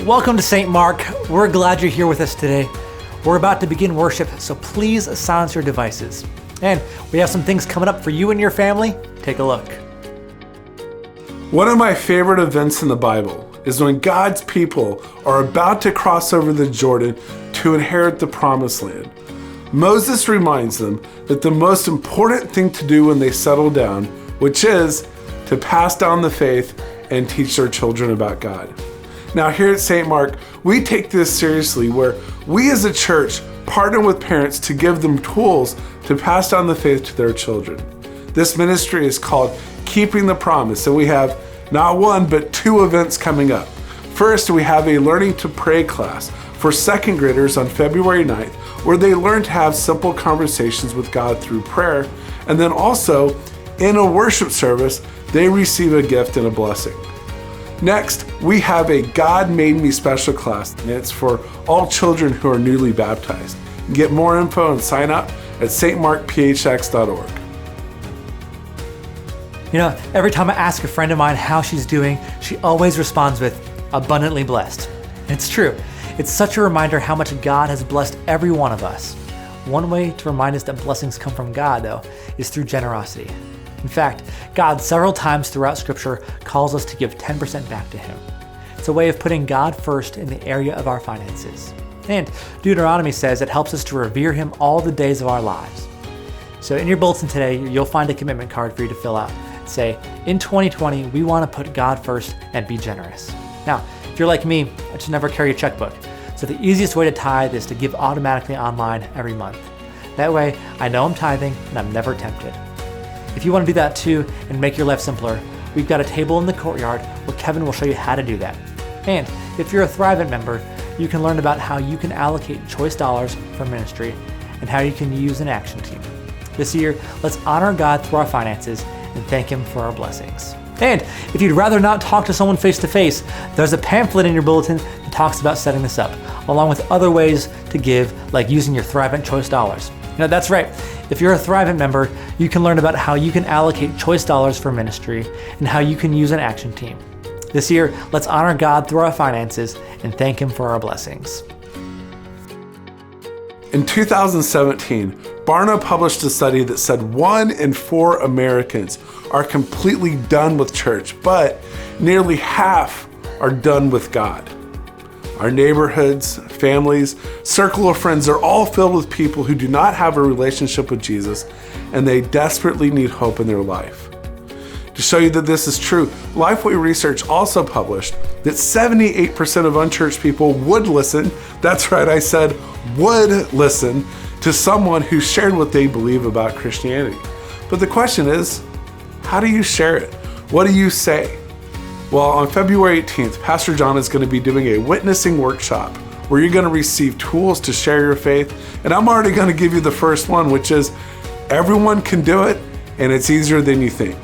Welcome to St. Mark. We're glad you're here with us today. We're about to begin worship, so please silence your devices. And we have some things coming up for you and your family. Take a look. One of my favorite events in the Bible is when God's people are about to cross over the Jordan to inherit the promised land. Moses reminds them that the most important thing to do when they settle down, which is to pass down the faith and teach their children about God. Now here at St. Mark, we take this seriously where we as a church partner with parents to give them tools to pass down the faith to their children. This ministry is called Keeping the Promise, and we have not one but two events coming up. First, we have a Learning to Pray class for second graders on February 9th, where they learn to have simple conversations with God through prayer. And then also, in a worship service, they receive a gift and a blessing. Next, we have a God Made Me Special class, and it's for all children who are newly baptized. Get more info and sign up at stmarkphx.org. You know, every time I ask a friend of mine how she's doing, she always responds with, abundantly blessed. And it's true. It's such a reminder how much God has blessed every one of us. One way to remind us that blessings come from God, though, is through generosity. In fact, God several times throughout Scripture calls us to give 10% back to Him. It's a way of putting God first in the area of our finances. And Deuteronomy says it helps us to revere Him all the days of our lives. So in your bulletin today, you'll find a commitment card for you to fill out. Say, in 2020, we want to put God first and be generous. Now, if you're like me, I just never carry a checkbook. So the easiest way to tithe is to give automatically online every month. That way, I know I'm tithing and I'm never tempted. If you want to do that too and make your life simpler, we've got a table in the courtyard where Kevin will show you how to do that. And if you're a Thrivent member, you can learn about how you can allocate choice dollars for ministry and how you can use an action team. This year, let's honor God through our finances and thank Him for our blessings. And if you'd rather not talk to someone face to face, there's a pamphlet in your bulletin that talks about setting this up, along with other ways to give, like using your Thrivent choice dollars. You know, that's right. If you're a Thrivent member, you can learn about how you can allocate choice dollars for ministry and how you can use an action team. This year, let's honor God through our finances and thank Him for our blessings. In 2017, Barna published a study that said 1 in 4 Americans are completely done with church, but nearly half are done with God. Our neighborhoods, families, circle of friends are all filled with people who do not have a relationship with Jesus, and they desperately need hope in their life. To show you that this is true, Lifeway Research also published that 78% of unchurched people would listen, that's right, I said would listen, to someone who shared what they believe about Christianity. But the question is, how do you share it? What do you say? Well, on February 18th, Pastor John is going to be doing a witnessing workshop where you're going to receive tools to share your faith. And I'm already going to give you the first one, which is everyone can do it, and it's easier than you think.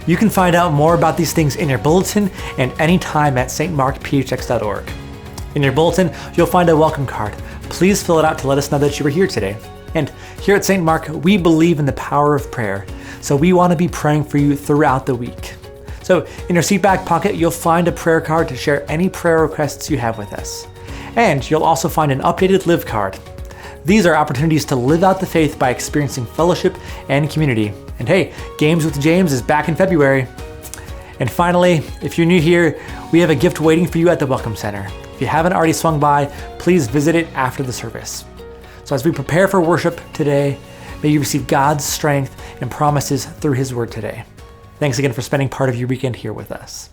You can find out more about these things in your bulletin and anytime at stmarkphx.org. In your bulletin, you'll find a welcome card. Please fill it out to let us know that you were here today. And here at St. Mark, we believe in the power of prayer, so we want to be praying for you throughout the week. So in your seat back pocket, you'll find a prayer card to share any prayer requests you have with us. And you'll also find an updated Live card. These are opportunities to live out the faith by experiencing fellowship and community. And hey, Games with James is back in February. And finally, if you're new here, we have a gift waiting for you at the Welcome Center. If you haven't already swung by, please visit it after the service. So as we prepare for worship today, may you receive God's strength and promises through His word today. Thanks again for spending part of your weekend here with us.